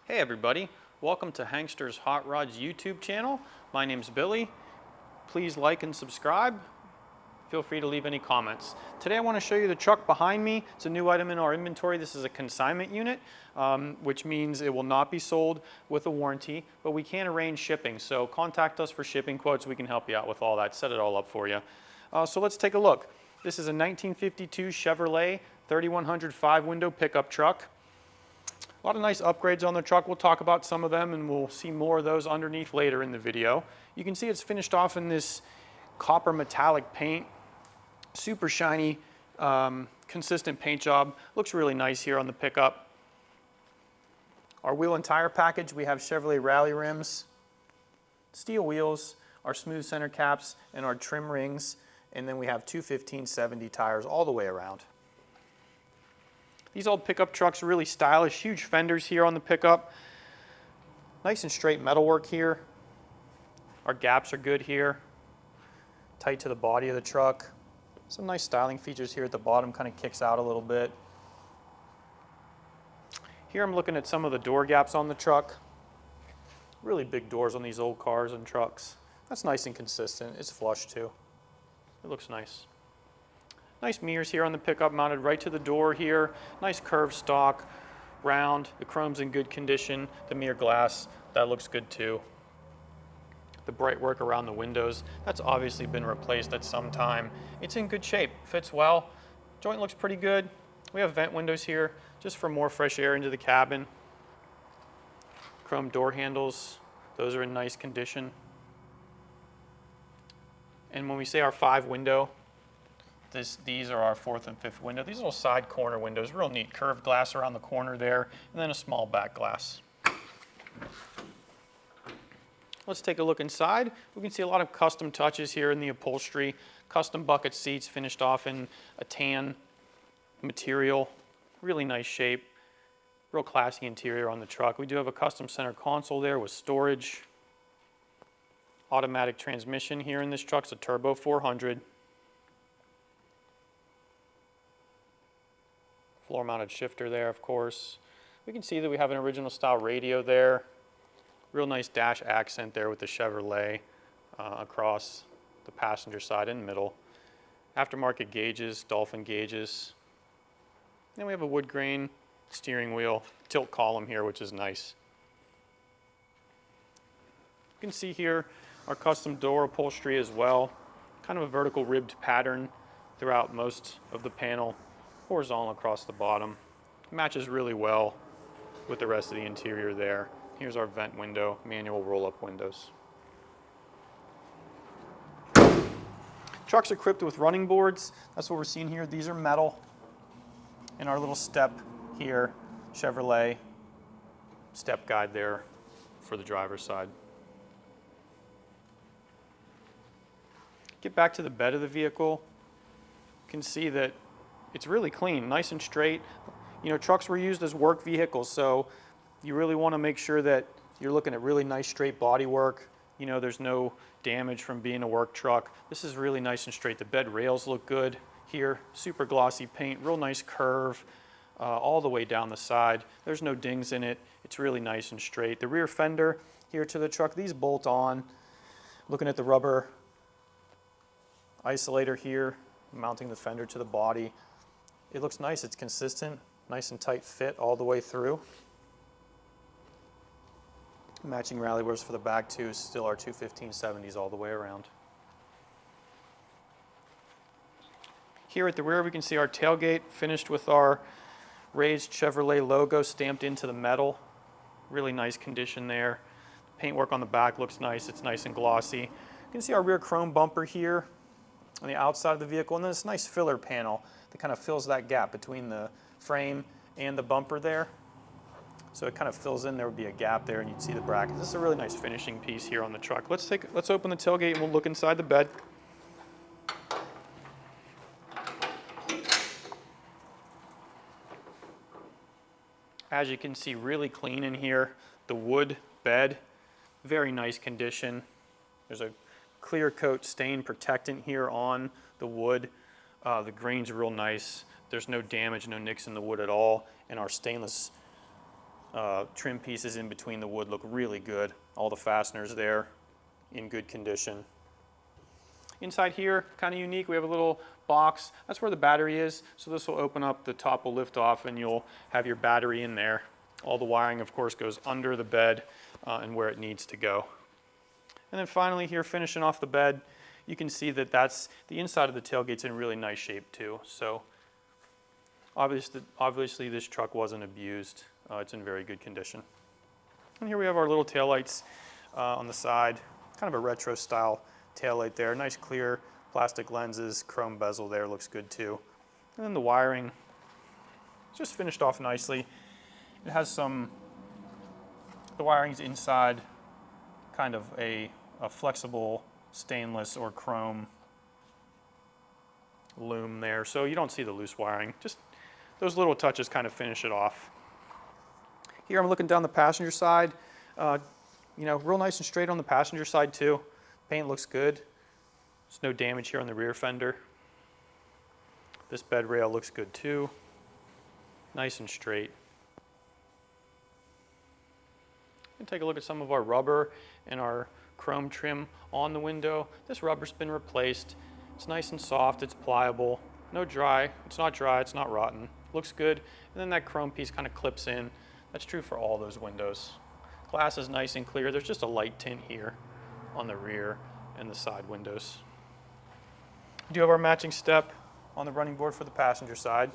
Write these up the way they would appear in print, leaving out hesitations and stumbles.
Hey everybody, welcome to Hankster's Hot Rods YouTube channel. My name's Billy. Please like and subscribe. Feel free to leave any comments. Today I want to show you the truck behind me. It's a new item in our inventory. This is a consignment unit, which means it will not be sold with a warranty, but we can arrange shipping. So contact us for shipping quotes. We can help you out with all that, set it all up for you. So let's take a look. This is a 1952 Chevrolet 3100 5-window pickup truck. A lot of nice upgrades on the truck. We'll talk about some of them and we'll see more of those underneath later in the video. You can see it's finished off in this copper metallic paint. Super shiny, consistent paint job. Looks really nice here on the pickup. Our wheel and tire package, we have Chevrolet Rally rims, steel wheels, our smooth center caps, and our trim rings. And then we have two 1570 tires all the way around. These old pickup trucks are really stylish, huge fenders here on the pickup. Nice and straight metalwork here. Our gaps are good here. Tight to the body of the truck. Some nice styling features here at the bottom, kind of kicks out a little bit. Here I'm looking at some of the door gaps on the truck. Really big doors on these old cars and trucks. That's nice and consistent. It's flush too. It looks nice. Nice mirrors here on the pickup, mounted right to the door here. Nice curved stock, round. The chrome's in good condition. The mirror glass, that looks good too. The bright work around the windows, that's obviously been replaced at some time. It's in good shape, fits well. Joint looks pretty good. We have vent windows here just for more fresh air into the cabin. Chrome door handles, those are in nice condition. And when we say our 5-window, these are our 4th and 5th window. These little side corner windows, real neat. Curved glass around the corner there, and then a small back glass. Let's take a look inside. We can see a lot of custom touches here in the upholstery. Custom bucket seats finished off in a tan material. Really nice shape. Real classy interior on the truck. We do have a custom center console there with storage. Automatic transmission here in this truck. It's a Turbo 400. Floor-mounted shifter there, of course. We can see that we have an original style radio there. Real nice dash accent there with the Chevrolet across the passenger side and middle. Aftermarket gauges, Dolphin gauges. Then we have a wood grain steering wheel, tilt column here, which is nice. You can see here our custom door upholstery as well. Kind of a vertical ribbed pattern throughout most of the panel. Horizontal across the bottom. Matches really well with the rest of the interior there. Here's our vent window, manual roll-up windows. Truck's equipped with running boards. That's what we're seeing here. These are metal. And our little step here, Chevrolet step guide there for the driver's side. Get back to the bed of the vehicle. You can see that it's really clean, nice and straight. You know, trucks were used as work vehicles, so you really want to make sure that you're looking at really nice straight body work. You know, there's no damage from being a work truck. This is really nice and straight. The bed rails look good here. Super glossy paint, real nice curve all the way down the side. There's no dings in it. It's really nice and straight. The rear fender here to the truck, these bolt on. Looking at the rubber isolator here, mounting the fender to the body. It looks nice, it's consistent, nice and tight fit all the way through. Matching rally wheels for the back too, still our two 1570s all the way around. Here at the rear we can see our tailgate finished with our raised Chevrolet logo stamped into the metal. Really nice condition there. Paintwork on the back looks nice, it's nice and glossy. You can see our rear chrome bumper here on the outside of the vehicle, and then this nice filler panel that kind of fills that gap between the frame and the bumper there. So it kind of fills in, there would be a gap there and you'd see the bracket. This is a really nice finishing piece here on the truck. Let's open the tailgate and we'll look inside the bed. As you can see, really clean in here. The wood bed, very nice condition. There's a clear coat stain protectant here on the wood. The grain's real nice. There's no damage, no nicks in the wood at all. And our stainless trim pieces in between the wood look really good. All the fasteners there in good condition. Inside here, kind of unique, we have a little box. That's where the battery is. So this will open up, the top will lift off, and you'll have your battery in there. All the wiring, of course, goes under the bed and where it needs to go. And then finally here, finishing off the bed, you can see that that's the inside of the tailgate's in really nice shape too. So obviously this truck wasn't abused. It's in very good condition. And here we have our little taillights on the side, kind of a retro style taillight there. Nice clear plastic lenses, chrome bezel there, looks good too. And then the wiring just finished off nicely. It has the wiring's inside kind of a flexible stainless or chrome loom there, so you don't see the loose wiring. Just those little touches kind of finish it off. Here I'm looking down the passenger side. You know, real nice and straight on the passenger side too. Paint looks good. There's no damage here on the rear fender. This bed rail looks good too. Nice and straight. And take a look at some of our rubber and our chrome trim on the window. This rubber's been replaced. It's nice and soft, it's pliable. No dry, it's not rotten. Looks good. And then that chrome piece kind of clips in. That's true for all those windows. Glass is nice and clear. There's just a light tint here on the rear and the side windows. We do have our matching step on the running board for the passenger side.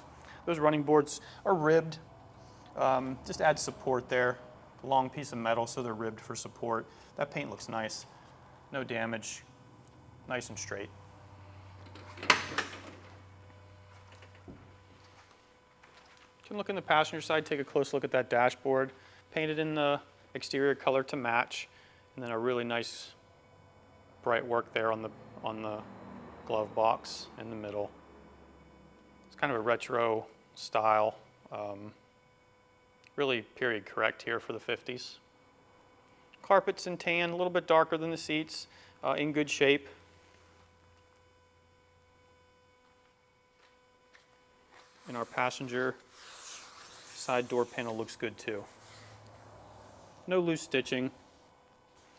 Those running boards are ribbed. Just add support there. A long piece of metal, so they're ribbed for support. That paint looks nice. No damage. Nice and straight. You can look in the passenger side, take a close look at that dashboard. Painted in the exterior color to match, and then a really nice bright work there on the glove box in the middle. It's kind of a retro style, really period correct here for the 50s. Carpets in tan, a little bit darker than the seats, in good shape. And our passenger side door panel looks good too. No loose stitching,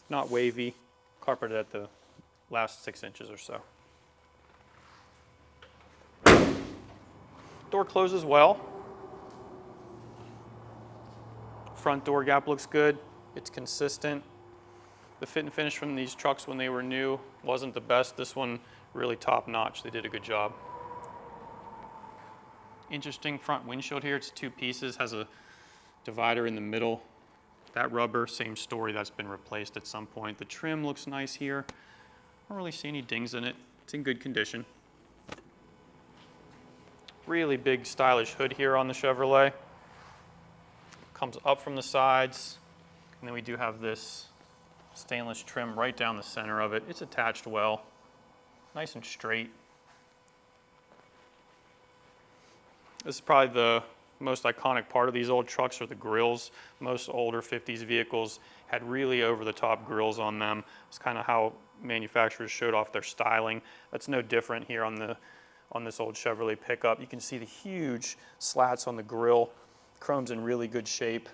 not wavy, carpeted at the last 6 inches or so. Door closes well. Front door gap looks good. It's consistent. The fit and finish from these trucks when they were new wasn't the best. This one really top notch. They did a good job. Interesting front windshield here. It's 2 pieces, has a divider in the middle. That rubber, same story, that's been replaced at some point. The trim looks nice here. I don't really see any dings in it. It's in good condition. Really big stylish hood here on the Chevrolet. Comes up from the sides. And then we do have this stainless trim right down the center of it. It's attached well, nice and straight. This is probably the most iconic part of these old trucks are the grills. Most older 50s vehicles had really over-the-top grills on them. It's kind of how manufacturers showed off their styling. That's no different here on this old Chevrolet pickup. You can see the huge slats on the grill. Chrome's in really good shape.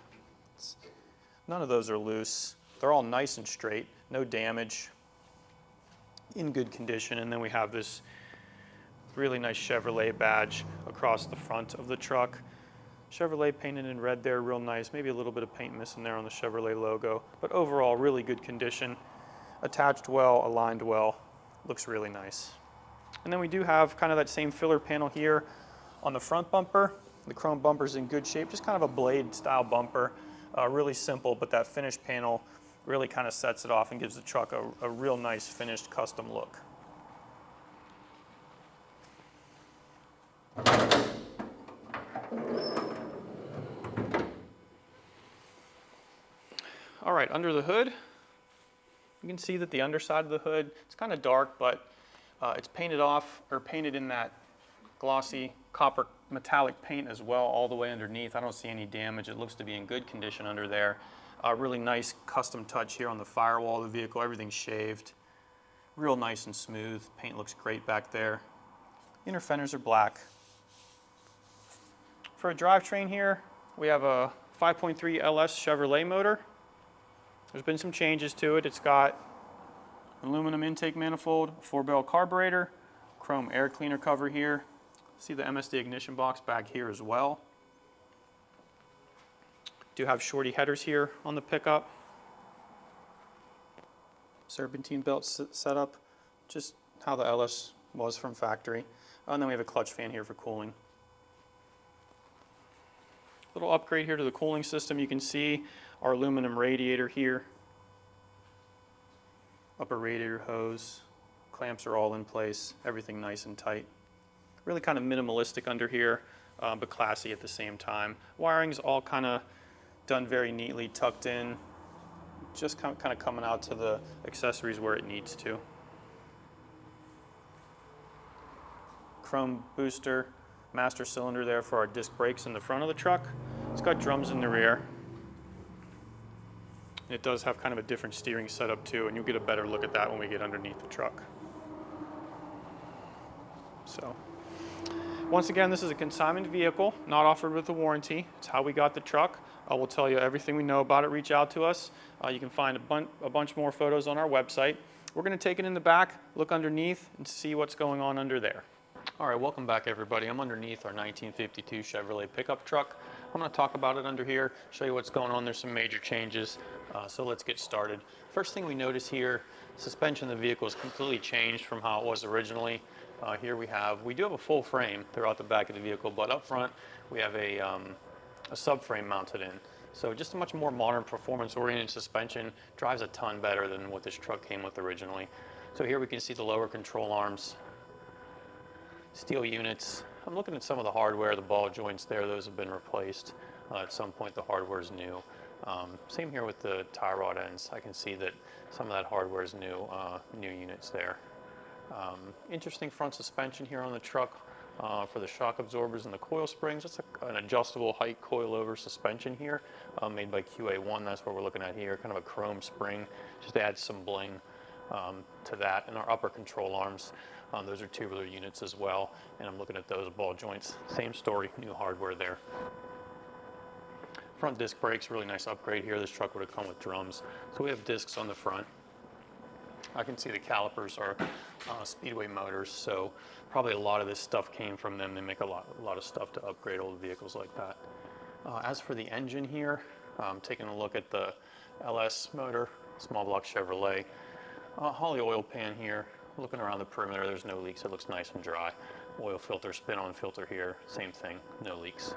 None of those are loose. They're all nice and straight, no damage, in good condition. And then we have this really nice Chevrolet badge across the front of the truck. Chevrolet painted in red there, real nice. Maybe a little bit of paint missing there on the Chevrolet logo, but overall really good condition. Attached well, aligned well, looks really nice. And then we do have kind of that same filler panel here on the front bumper. The chrome bumper's in good shape, just kind of a blade style bumper. Really simple, but that finished panel really kind of sets it off and gives the truck a real nice finished custom look. All right, under the hood, you can see that the underside of the hood, it's kind of dark, but it's painted off, or painted in that glossy copper metallic paint as well all the way underneath. I don't see any damage. It looks to be in good condition under there. Really nice custom touch here on the firewall of the vehicle. Everything's shaved. Real nice and smooth. Paint looks great back there. Inner fenders are black. For a drivetrain here, we have a 5.3 LS Chevrolet motor. There's been some changes to it. It's got aluminum intake manifold, 4-barrel carburetor, chrome air cleaner cover here. See the MSD ignition box back here as well. Do have shorty headers here on the pickup. Serpentine belt setup, just how the LS was from factory. And then we have a clutch fan here for cooling. Little upgrade here to the cooling system. You can see our aluminum radiator here. Upper radiator hose, clamps are all in place, everything nice and tight. Really kind of minimalistic under here, but classy at the same time. Wiring's all kind of done very neatly, tucked in, just kind of coming out to the accessories where it needs to. Chrome booster, master cylinder there for our disc brakes in the front of the truck. It's got drums in the rear. It does have kind of a different steering setup too, and you'll get a better look at that when we get underneath the truck. So, once again, this is a consignment vehicle, not offered with a warranty. It's how we got the truck. We'll tell you everything we know about it. Reach out to us. You can find a bunch more photos on our website. We're going to take it in the back, look underneath, and see what's going on under there. All right, welcome back everybody. I'm underneath our 1952 Chevrolet pickup truck. I'm going to talk about it under here, show you what's going on. There's some major changes, so let's get started. First thing we notice here, suspension of the vehicle is completely changed from how it was originally. Here we do have a full frame throughout the back of the vehicle, but up front we have a subframe mounted in. So just a much more modern, performance-oriented suspension, drives a ton better than what this truck came with originally. So here we can see the lower control arms, steel units. I'm looking at some of the hardware, the ball joints there, those have been replaced. At some point the hardware is new. Same here with the tie rod ends. I can see that some of that hardware is new, new units there. Interesting front suspension here on the truck for the shock absorbers and the coil springs. It's an adjustable height coilover suspension here, made by QA1. That's what we're looking at here, kind of a chrome spring, just to add some bling to that. And our upper control arms, those are tubular units as well, and I'm looking at those ball joints. Same story, new hardware there. Front disc brakes, really nice upgrade here. This truck would have come with drums. So we have discs on the front. I can see the calipers are Speedway motors, so probably a lot of this stuff came from them. They make a lot of stuff to upgrade old vehicles like that. As for the engine here, taking a look at the LS motor, small block Chevrolet. Holley oil pan here. Looking around the perimeter, there's no leaks. It looks nice and dry. Oil filter, spin-on filter here, same thing, no leaks.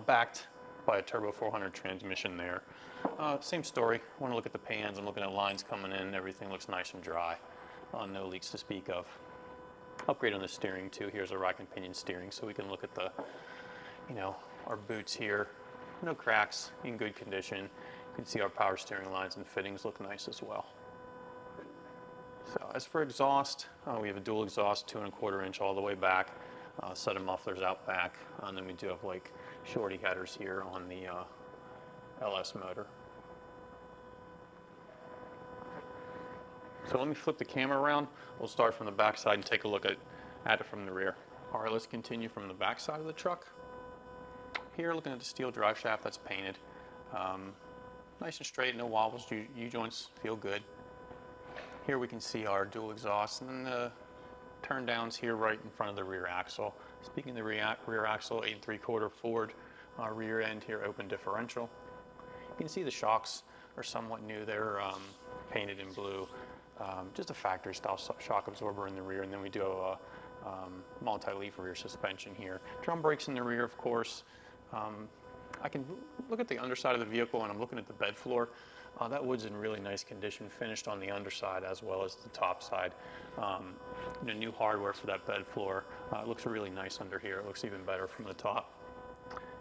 Backed by a turbo 400 transmission there. Same story. I want to look at the pans. I'm looking at lines coming in. Everything looks nice and dry. No leaks to speak of. Upgrade on the steering too. Here's a rack and pinion steering, so we can look at the, our boots here. No cracks, in good condition. You can see our power steering lines and fittings look nice as well. So as for exhaust, we have a dual exhaust, 2 1/4 inch all the way back. Set of mufflers out back, and then we do have like shorty headers here on the LS motor. So let me flip the camera around. We'll start from the back side and take a look at it from the rear. All right, let's continue from the back side of the truck. Here, looking at the steel drive shaft that's painted. Nice and straight, no wobbles, U-joints feel good. Here we can see our dual exhaust, and then the turn downs here right in front of the rear axle. Speaking of the rear axle, 8 3/4 Ford rear end here, open differential. You can see the shocks are somewhat new. They're painted in blue. Just a factory style shock absorber in the rear, and then we do a multi-leaf rear suspension here. Drum brakes in the rear, of course. I can look at the underside of the vehicle, and I'm looking at the bed floor. That wood's in really nice condition, finished on the underside as well as the top side. New hardware for that bed floor. It looks really nice under here. It looks even better from the top.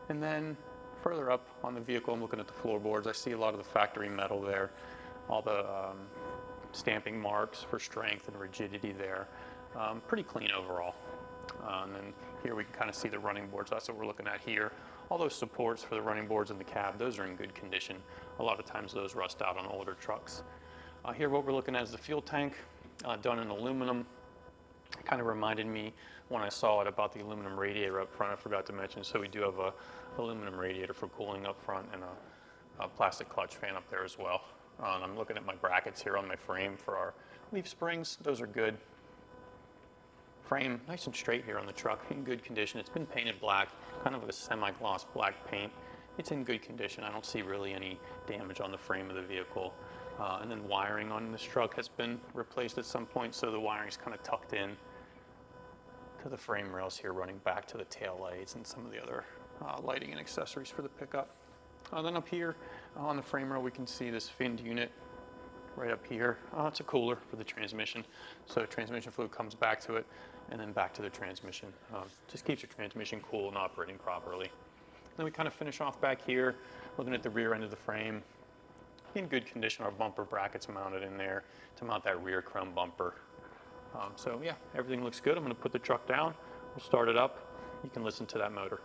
And then further up on the vehicle, I'm looking at the floorboards. I see a lot of the factory metal there, all the stamping marks for strength and rigidity there. Pretty clean overall. And then here we can kind of see the running boards. That's what we're looking at here. All those supports for the running boards in the cab, those are in good condition. A lot of times those rust out on older trucks. Here what we're looking at is the fuel tank, done in aluminum. Kind of reminded me when I saw it about the aluminum radiator up front. I forgot to mention, so we do have a aluminum radiator for cooling up front and a plastic clutch fan up there as well. I'm looking at my brackets here on my frame for our leaf springs. Those are good. Frame nice and straight here on the truck, in good condition. It's been painted black, kind of a semi-gloss black paint. It's in good condition. I don't see really any damage on the frame of the vehicle. And then wiring on this truck has been replaced at some point, so the wiring's kind of tucked in to the frame rails here, running back to the tail lights and some of the other lighting and accessories for the pickup. Then up here on the frame rail, we can see this finned unit right up here. It's a cooler for the transmission, so transmission fluid comes back to it and then back to the transmission. Just keeps your transmission cool and operating properly. Then we kind of finish off back here, looking at the rear end of the frame. In good condition, our bumper brackets mounted in there to mount that rear chrome bumper. So yeah, everything looks good. I'm going to put the truck down, we'll start it up. You can listen to that motor.